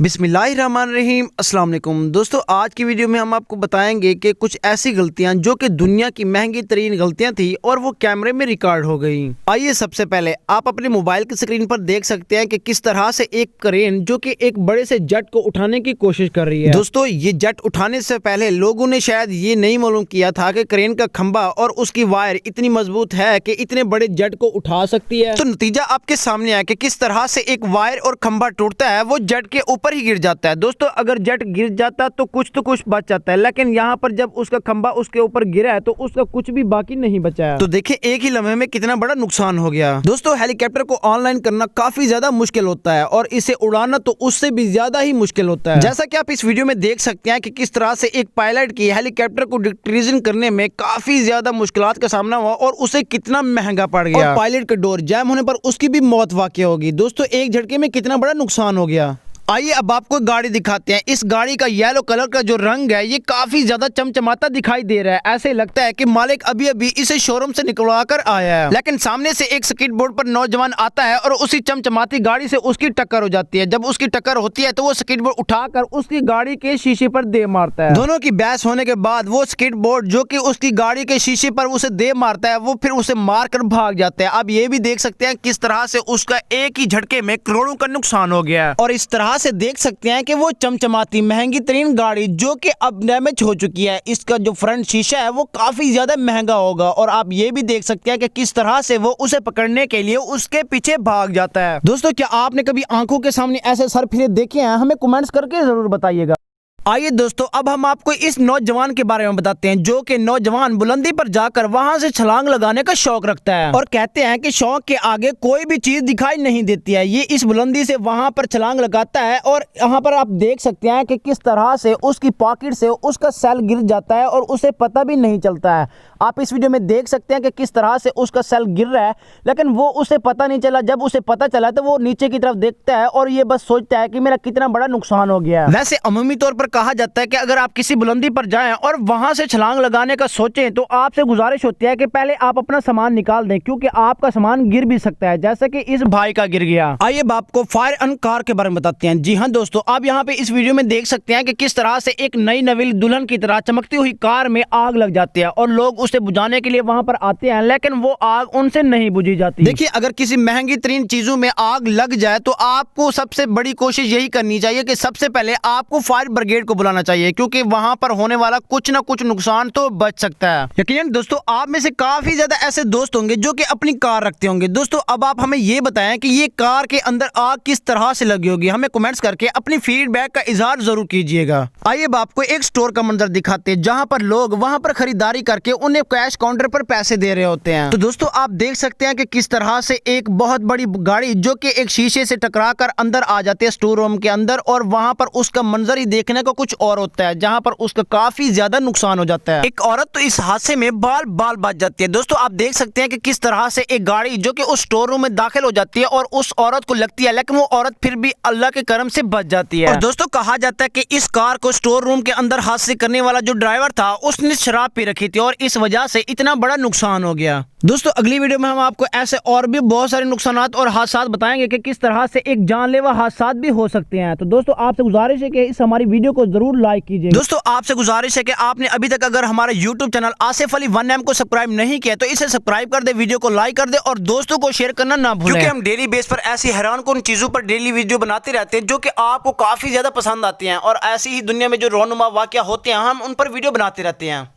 बिस्मिल्लाहिर्रहमानिर्रहीम। अस्सलाम वालेकुम दोस्तों, आज की वीडियो में हम आपको बताएंगे कि कुछ ऐसी गलतियां जो कि दुनिया की महंगी तरीन गलतियां थी और वो कैमरे में रिकॉर्ड हो गई। आइए सबसे पहले आप अपने मोबाइल की स्क्रीन पर देख सकते हैं कि किस तरह से एक क्रेन जो कि एक बड़े से जेट को उठाने की कोशिश कर रही है। दोस्तों, ये जेट उठाने से पहले लोगों ने शायद ये नहीं मालूम किया था कि क्रेन का खंभा और उसकी वायर इतनी मजबूत है कि इतने बड़े जेट को उठा सकती है। तो नतीजा आपके सामने है कि किस तरह से एक वायर और खंभा टूटता है, वो जेट के ऊपर ही गिर जाता है। दोस्तों, अगर जेट गिर जाता तो कुछ बच जाता है, लेकिन यहाँ पर जब उसका खंभा उसके ऊपर गिरा है तो उसका कुछ भी बाकी नहीं बचा है। तो देखिए एक ही लम्हे में कितना बड़ा नुकसान हो गया। दोस्तों, हेलीकॉप्टर को ऑनलाइन करना काफी ज्यादा मुश्किल होता है और इसे उड़ाना तो उससे भी ज्यादा ही मुश्किल होता है। जैसा कि आप इस वीडियो में देख सकते हैं कि किस तरह से एक पायलट की हेलीकॉप्टर को डिक्रीजिंग करने में काफी ज्यादा मुश्किलात का सामना हुआ और उसे कितना महंगा पड़ गया। और पायलट का डोर जैम होने पर उसकी भी मौत वाक़ई होगी। दोस्तों, एक झटके में कितना बड़ा नुकसान हो गया। आइए अब आपको गाड़ी दिखाते हैं। इस गाड़ी का येलो कलर का जो रंग है ये काफी ज्यादा चमचमाता दिखाई दे रहा है। ऐसे लगता है कि मालिक अभी अभी इसे शोरूम से निकलवा कर आया है, लेकिन सामने से एक स्केट बोर्ड पर नौजवान आता है और उसी चमचमाती गाड़ी से उसकी टक्कर हो जाती है। जब उसकी टक्कर होती है तो वो स्केट बोर्ड उठाकर उसकी गाड़ी के शीशे पर दे मारता है। दोनों की बहस होने के बाद वो स्केट बोर्ड जो कि उसकी गाड़ी के शीशे पर उसे दे मारता है, वो फिर उसे मार कर भाग जाता है। आप ये भी देख सकते हैं किस तरह से उसका एक ही झटके में करोड़ों का नुकसान हो गया। और इस तरह से देख सकते हैं कि वो चमचमाती महंगी तरीन गाड़ी जो कि अब डैमेज हो चुकी है, इसका जो फ्रंट शीशा है वो काफी ज्यादा महंगा होगा। और आप ये भी देख सकते हैं कि किस तरह से वो उसे पकड़ने के लिए उसके पीछे भाग जाता है। दोस्तों, क्या आपने कभी आंखों के सामने ऐसे सर फिरे देखे हैं? हमें कमेंट्स करके जरूर बताइएगा। आइए दोस्तों, अब हम आपको इस नौजवान के बारे में बताते हैं जो कि नौजवान बुलंदी पर जाकर वहां से छलांग लगाने का शौक रखता है और कहते हैं कि शौक के आगे कोई भी चीज दिखाई नहीं देती है। ये इस बुलंदी से वहां पर छलांग लगाता है और यहाँ पर आप देख सकते हैं कि किस तरह से उसकी पॉकेट से उसका सेल गिर जाता है और उसे पता भी नहीं चलता है। आप इस वीडियो में देख सकते हैं कि किस तरह से उसका सेल गिर रहा है, लेकिन वो उसे पता नहीं चला। जब उसे पता चला तो वो नीचे की तरफ देखता है और ये बस सोचता है कि मेरा कितना बड़ा नुकसान हो गया। वैसे अमूमी तौर पर कहा जाता है कि अगर आप किसी बुलंदी पर जाएं और वहां से छलांग लगाने का सोचें तो आपसे गुजारिश होती है कि पहले आप अपना सामान निकाल दें, क्योंकि आपका सामान गिर भी सकता है, जैसे कि इस भाई का गिर गया। आइए अब आपको फायर एंड कार के बारे में बताते हैं। जी हाँ दोस्तों, आप यहाँ पे इस वीडियो में देख सकते हैं कि किस तरह से एक नई नवीन दुल्हन की तरह चमकती हुई कार में आग लग जाती है और लोग उसे बुझाने के लिए वहां पर आते हैं, लेकिन वो आग उनसे नहीं बुझी जाती। देखिए, अगर किसी महंगी तरीन चीजों में आग लग जाए तो आपको सबसे बड़ी कोशिश यही करनी चाहिए कि सबसे पहले आपको फायर ब्रिगेड को बुलाना चाहिए, क्योंकि वहां पर होने वाला कुछ ना कुछ नुकसान तो बच सकता है। यकीनन दोस्तों, आप में से काफी ज्यादा ऐसे दोस्त होंगे जो कि अपनी कार रखते होंगे। दोस्तों, अब आप हमें ये बताएं कि ये कार के अंदर आग किस तरह से लगी होगी। हमें कमेंट्स करके अपनी फीडबैक का इजहार जरूर कीजिएगा। आइए अब आपको एक स्टोर का मंजर दिखाते हैं जहां पर लोग वहां पर खरीदारी करके उन्हें कैश काउंटर पर पैसे दे रहे होते हैं। तो दोस्तों, आप देख सकते हैं कि किस तरह से एक बहुत बड़ी गाड़ी जो कि एक शीशे से टकरा कर अंदर आ जाती है स्टोर रूम के अंदर, और वहां पर उसका मंजर ही देखने को कुछ और होता है, जहां पर उसका काफी ज्यादा नुकसान हो जाता है। एक औरत तो इस हादसे में बाल बाल बच जाती है। दोस्तों, आप देख सकते हैं कि किस तरह से एक गाड़ी जो कि उस स्टोर रूम में दाखिल हो जाती है और उस औरत को लगती है, लेकिन वो औरत फिर भी अल्लाह के करम से बच जाती है। और दोस्तों, कहा जाता है कि इस कार को स्टोर रूम के अंदर हादसे करने वाला जो ड्राइवर था उसने शराब पी रखी थी और इस वजह से इतना बड़ा नुकसान हो गया। दोस्तों, अगली वीडियो में हम आपको ऐसे और भी बहुत सारे नुकसानात और हादसात बताएंगे कि किस तरह से एक जानलेवा हादसात भी हो सकते हैं। तो दोस्तों, आपसे गुजारिश है कि इस हमारी वीडियो को जरूर लाइक कीजिए। दोस्तों, आपसे गुजारिश है कि आपने अभी तक अगर हमारा YouTube channel Asif Ali 1M को सब्सक्राइब नहीं किया तो इसे सब्सक्राइब कर दे, वीडियो को लाइक कर दे और दोस्तों को शेयर करना ना भूलें, क्योंकि हम डेली बेस पर ऐसी हैरानकुन चीजों पर डेली वीडियो बनाते रहते हैं जो कि आपको काफी ज्यादा पसंद आती हैं, और ऐसी ही दुनिया में जो रोनुमा वाकया होते हैं हम उन पर वीडियो बनाते रहते हैं।